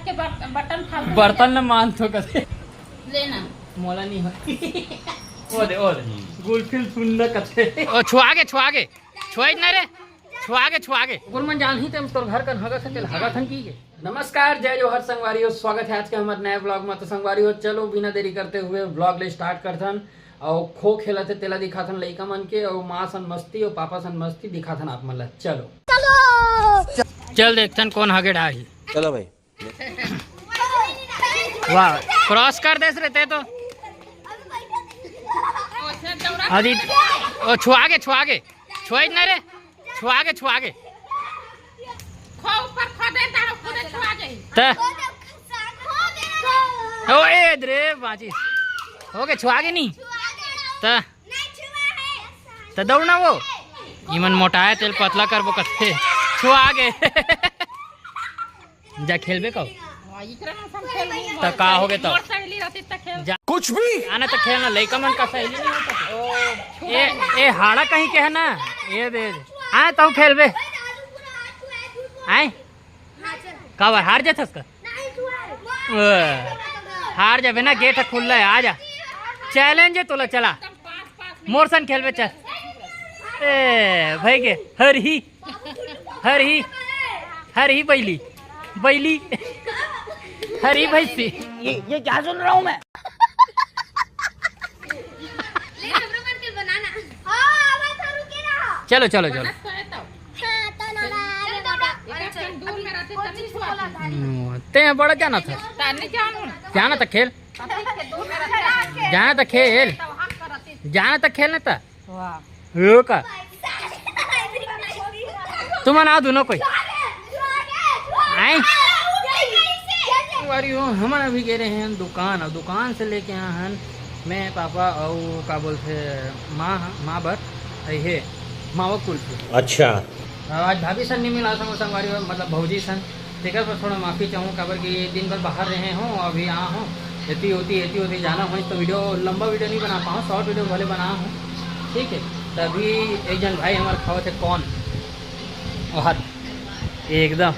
के बटन फाड़ बर्तन न मान तो कथे लेना मोला नहीं हो ओ दे गुलफिल सुंदर कथे ओ छुआ के छुआई ना रे छुआ के गुलमन जान ही तुम तोर घर का हगा से हगा थन की के नमस्कार जय जोहर संगवारी हो स्वागत है आज के हमारे नए ब्लॉग में। तो संगवारी हो चलो बिना देरी करते हुए ब्लॉग ले स्टार्ट करथन और खो खेला थे तेला दिखाथन लइका मन के और माँ सन मस्ती और पापा सन मस्ती दिखाथन आप मन ला। चलो चल देखथन कौन हगे ढाही। चलो भाई वाह क्रॉस कर देस रहते तो अभी ओ छुआ के छुआई ना रे छुआ के खो ऊपर खो दे ता ऊपर छुआ जाई त ओ ए रे बाजी हो गए छुआ के नहीं त दौड़ना वो इमन मोटाया तेल पतला करबो कथे छुआ गे जा खेलबे कब त का हो गए तो कुछ भी आना तो खेलना लइका मन का सहेली नहीं होता ए हाड़ा कहीं के है ना ये दे आए तो खेलबे आए कब हार जाथस का हार जाबे ना गेट खुल्ला है आ जा चैलेंज है तोला चला मोर सन खेलबे चल ए भाई के हर ही बैली हरी भैंसी ये क्या सुन रहा हूँ मैं। चलो ते बड़ा जाना था खेल जाना था खेलना था का तुम ना दोनों कोई आए हम अभी गए रहे हैं दुकान और दुकान से लेके आए हैं मैं पापा और का बोलते माँ बर है मावा कुल्फी। अच्छा आज भाभी सन नहीं मिला संगवारी मतलब भौजी सन ठीक है पर थोड़ा माफ़ी चाहूँ काबर कि दिन भर बाहर रहे हों अभी आ हूँ एती होती जाना हो तो लंबा वीडियो नहीं बना पाऊँ शॉर्ट वीडियो भले बना हूँ ठीक है। तभी एक जन भाई हमारे खाओ थे कौन और एकदम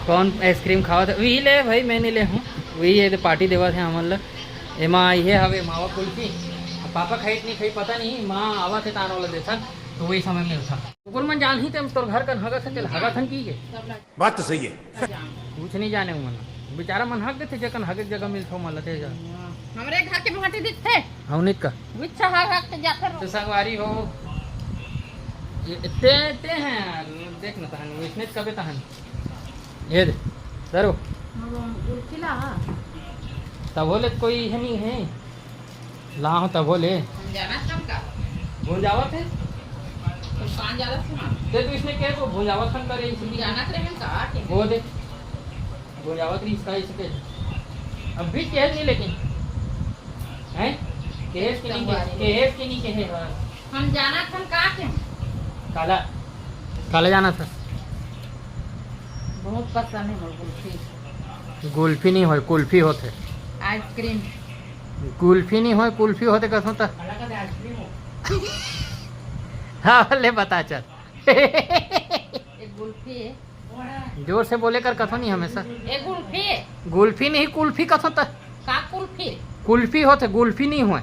कौन आइसक्रीम खावा थे वही ले भाई मैं नहीं ले हूँ वही है पार्टी देवा थे हमारे एमा ये हवे मावा कुल्फी पापा खाई नहीं खाई पता नहीं माँ आवा थे तान वाला देखा तो वही समय में था गुलमन जान ही तुम तोर घर का हगा से हगा थन की के बात तो सही है कुछ नहीं जाने मन बेचारा मन हक देते जकन हगे जगह मिलथो मन लते जा हमरे घर के भाटी दिखते हवनित का विच्छा हक के जाते तो संगवारी हो ते हैं देख ना तहन विष्णु कबे तहन ये दे सरो उल्किला तब बोले कोई है नहीं है ला हो तब बोले जाना कम का भूंजावत है तो कान ज्यादा सुना ते तो इसने क्या को भूंजावत खन करे इसलिए जाना करे हम का के वो दे भूंजावत री इसका इसके अब भी कह नहीं लेकिन हैं केस की नहीं के है हम जाना हम का के काला जाना था बहुत पसंद है कुल्फी कुल्फी नहीं हो कुल्फी होते आइसक्रीम कुल्फी नहीं हो कुल्फी होते कसो तो हाँ ले बता चल एक कुल्फी है जोर से बोले कर कथो नहीं हमेशा एक कुल्फी है गुल्फी नहीं कुल्फी कथो तो का कुल्फी कुल्फी होते गुल्फी नहीं हुए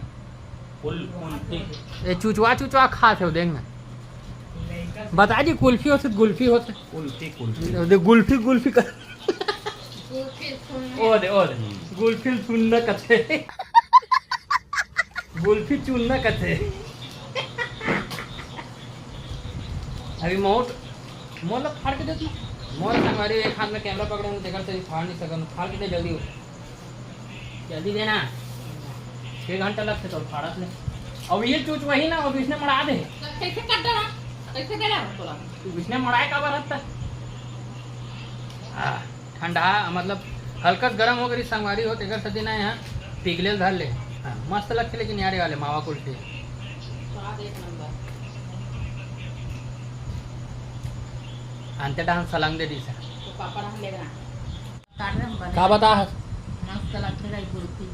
ये चुचवा खाते हो देखना बता जी कुल्फी होते गुल्फी होते गुल्फी कर ओ दे गुल्फी सुनना कथे गुल्फी चुनना कथे अभी मोल फाड़ के देती मोल हमारे एक हाथ में कैमरा पकड़े देखा से फाड़ नहीं सकन फाड़ के दे जल्दी देना 6 घंटा लगते तो फाड़त ले अब ये चूच वही ना अब इसने मड़ा दे कैसे कर दे कैसे दे रहा तोला इसने मड़ाए का बरत ठंडा मतलब हल्का गरम हो गई संगवारी हो तेकर सदी ना यहाँ पिघले धर ले मस्त लगते लेकिन यारे वाले मावा कुल्फी अंते डांस सलंग दे दी से तो पापा रह लेगा काट रहे हम बने का बता मस्त लगते रही कुल्फी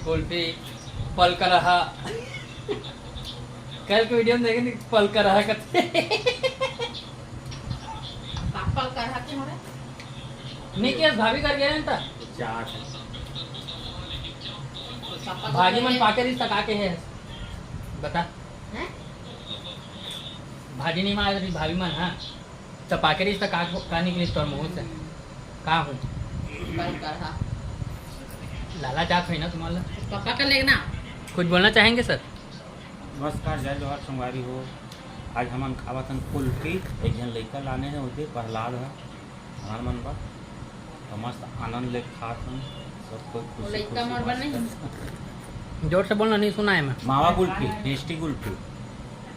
कुल्फी पल का रहा कल के वीडियो में देखेंगे पल का रहा करते नहीं किया भाभी कर गया ना चाट भाजी मन पाके रिश्ता काके है बता भाजी नहीं मार रही भाभी मन हाँ तो पाके रिश्ता का निकली तोर मुँह से का हूँ लाला जात है ना तुम्हारा पापा का लेना कुछ बोलना चाहेंगे सर? नमस्कार, जय जोहर संगवारी हो। आज हमन खावतन कुल्फी एक जन लड़का लाने हैं उधर प्रहलाद है हमार मन बा तो मस्त आनंद ले खात हन सब कोई खुशी लड़का मरबा नहीं खुशी। जोर से बोलना नहीं सुना है मैं। मावा कुल्फी, टेस्टी कुल्फी,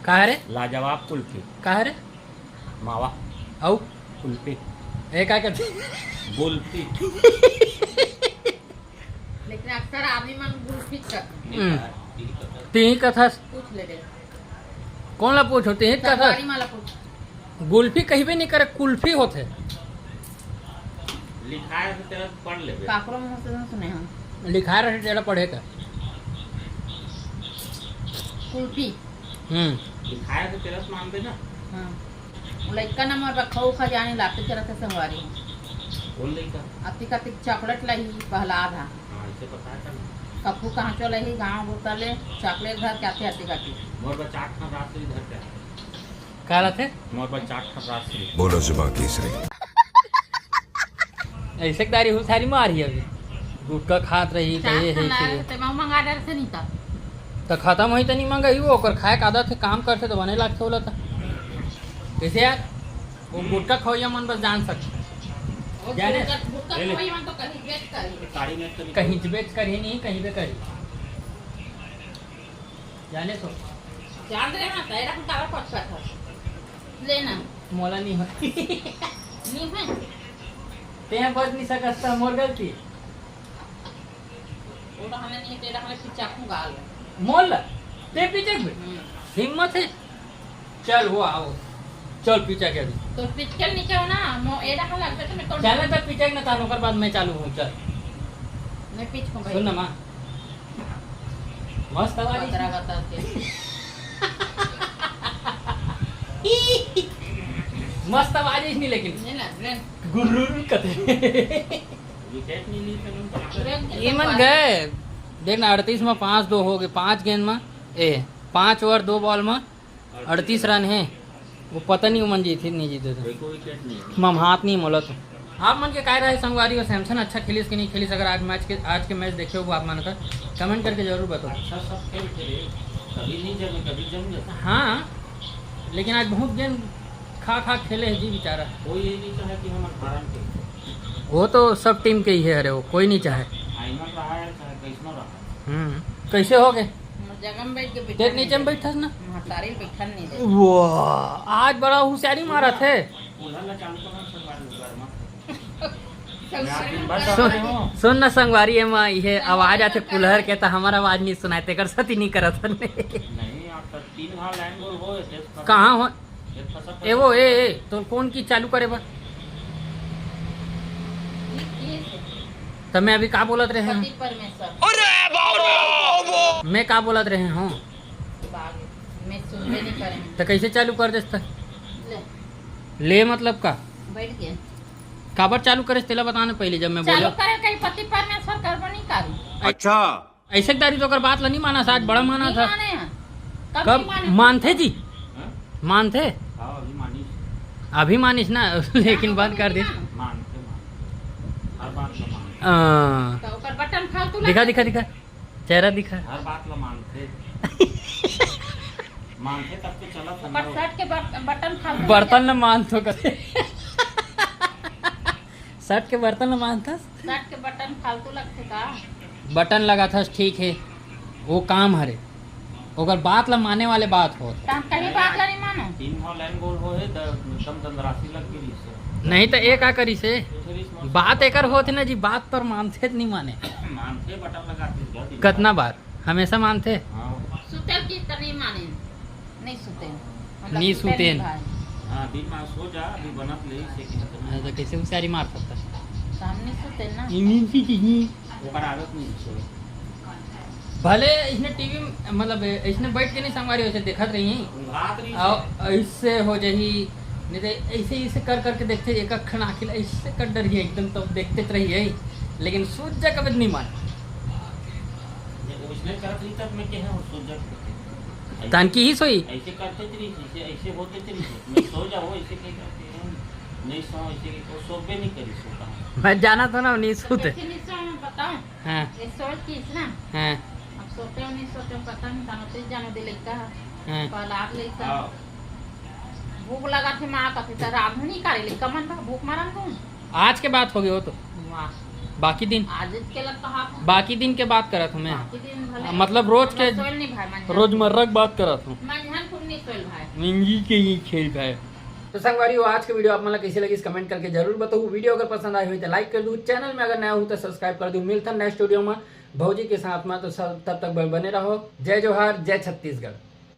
का है रे? लाजवाब कुल्फी, का है रे? मावा औ कुल्फी, ए का कहते कुल्फी। लेकिन अक्सर आदमी मन गुल्फी कर तीन कथा पूछ ले दे कौन ला पूछ होते हैं कथा सरकारी माला पूछ गुल्फी कहीं भी नहीं करे कुल्फी होते लिखाए से तेरा पढ़ लेबे काकरो मुंह से ना सुने हम लिखा रहे तेरा पढ़े का कुल्फी लिखाए से तेरा मान दे ना। हां लड़का नंबर रखो खजाने लाते चला से संगवारी बोल लड़का अति कति चॉकलेट लही प्रहलाद हा हां इसे पता है ना कपू कहाँ चो लही गाँव बोतले चॉकलेट घर कहते अति कति मोर बा चाट खा रात्रि धर के का रहते मोर बा चाट खा रात्रि बोलो जुबान केसरी। ऐसे दारी हो सारी मारी अभी गुटका खात रही तो ये है कि ते मैं मंगा दे से नहीं था तो खत्म होई तो नहीं मंगाई वो ओकर खाए का आदत है काम करते तो बने लागते होला था कैसे यार वो गुटका खोया मन बस जान सकते वो जाने? गुटका ले ले। कोई मन तो कहीं बेच कर साड़ी में तो कहीं बेच कर ही नहीं कहीं पे करी जाने तो जान दे ना तेरा हम कावर पछ पछ लेना मोला नहीं हो नहीं है ते बच नहीं सकता मोर गलती वो तो हमें नहीं तेरा हमें पिचा को गाल मोल ते पीछे हिम्मत है चल वो आओ चल पीछे के अभी तो पिचकल नीचे हो ना मो एड़ा का लगता तो मैं तो चल तक पीछे न तानो कर बाद मैं चालू हूँ चल मैं पिच को भाई सुन ना माँ मस्त आवाज तेरा बता के मस्त आवाज है नहीं लेकिन नहीं ना ले गुर्रुर कते विकेट नहीं ली तो ये मन गए देखना 38 में 5-2 हो गए 5 गेंद में 5 ओवर 2 बॉल में 38 रन है वो पता नहीं वो मन जीते नहीं जीते थे कोई विकेट नहीं मम हाथ नहीं मोला तो आप मन के कह रहे संगवारी और सैमसन अच्छा खेलिस कि नहीं खेलिस अगर आज के मैच देखे हो आप मन का कमेंट करके जरूर बताओ। अच्छा सब खेल खेले कभी नहीं जमे कभी जम जाता हाँ लेकिन आज बहुत गेंद खा खेले है जी बेचारा कोई ये नहीं चाहे कि हम 18 के वो तो सब टीम के ही है अरे वो कोई नहीं चाहे आईना रहा है चाहे कैसनो रहा कैसे हो गए जगह में बैठ के देख नीचे में बैठा ना तारी बैठन नहीं दे वो आज बड़ा होशियारी मारा थे उधर ला चालू करना सब बार में सुन ना संगवारी है माँ ये आवाज आते कुल्हर के तो हमारा आवाज नहीं सुनाए तेकर सती नहीं करत नहीं आप तो 3 घाव लाइन गोल हो कहाँ हो एक फसक ए वो ए तो कौन की चालू करे बा तो मैं अभी का बोलत रहे पति हैं परमेश्वर मैं का बोलत रहे हूँ बाग मैं सुनबे नहीं करे तो कैसे चालू कर देता ले ले मतलब का बैठ गए काबर चालू करे तेला बताना पहले जब मैं चालू बोला करे कहीं पति परमेश्वर करबो नहीं करू अच्छा ऐसे दारी तो कर बात ला नहीं माना था आज बड़ा माना नहीं था माने हैं कब कब नहीं माने मानते जी हां मानते हां अभी मानी अभी मानिस ना लेकिन बंद कर दे मानते हर बात ला मानते तो ऊपर बटन फालतू दिखा दिखा दिखा चेहरा दिखा हर बात ला मानते मानते तब तो चला ऊपर शर्ट के बटन फालतू बर्तन न मान तो करे शर्ट के बर्तन न मानता शर्ट के बटन फालतू लगते का बटन लगा था ठीक है वो काम हरे अगर बात ला माने वाले बात हो काम कहीं बात ला नहीं मानो 3 घाव लाइन गोल हो है कम धनराशि लग गई से नहीं तो एक आ करी से फिर इस बात एकर होते ना जी बात पर मानते नहीं माने मानते बटन लगाते बहुत कितना बार हमेशा मानते हां सुतेल की तो नहीं माने नहीं सुते नहीं सुतेल। हां दिन में सो जा अभी बनत ले से कि तो कैसे उसारी मार सकता सामने सुते ना ओकर आदत नहीं है भले इसने टीवी मतलब इसने बैठ के नहीं संगवारी वैसे देखत रही रात रही और ऐसे हो जही नहीं तो ऐसे ऐसे कर करके देखते एक अखन आखिल ऐसे कर डर ही एकदम तो देखते तो रही है, लेकिन सूझ जा कभी नहीं मान उसने करत रही तब मैं क्या है सो जा तान की ही सोई ऐसे करते रही ऐसे ऐसे होते रही मैं सो जाओ ऐसे क्या करते हैं नहीं सो ऐसे को सोबे नहीं करी सोता मैं जाना था ना नहीं सोते। कैसे नहीं सो मैं बताऊं? हाँ ये सोच किस ना हाँ अब सोते हो नहीं सोते हो पता नहीं तानो ते जानो दे लेका हाँ कल आप लेका हां भूख लगा थी मां का तो रात में नहीं करे लेका मन बा भूख मारन को आज के बात हो गई हो तो वाह बाकी दिन आज के लग कहा बाकी दिन के बात करा था मैं, बाकी दिन भले मतलब रोज के सोल नहीं भाई मन रोजमर्रा की बात करा था मन खुद नहीं सोल भाई मिंगी के ही खेल भाई। तो संगवारी हो आज की वीडियो आप मतलब कैसी लगी इस कमेंट करके जरूर बताओ। वीडियो अगर पसंद आई हुई तो लाइक कर दूँ, चैनल में अगर नया हो तो सब्सक्राइब कर दूँ। मिलता नेक्स्ट वीडियो में भौजी के साथ में, तो तब तक बने रहो। जय जोहार, जय छत्तीसगढ़।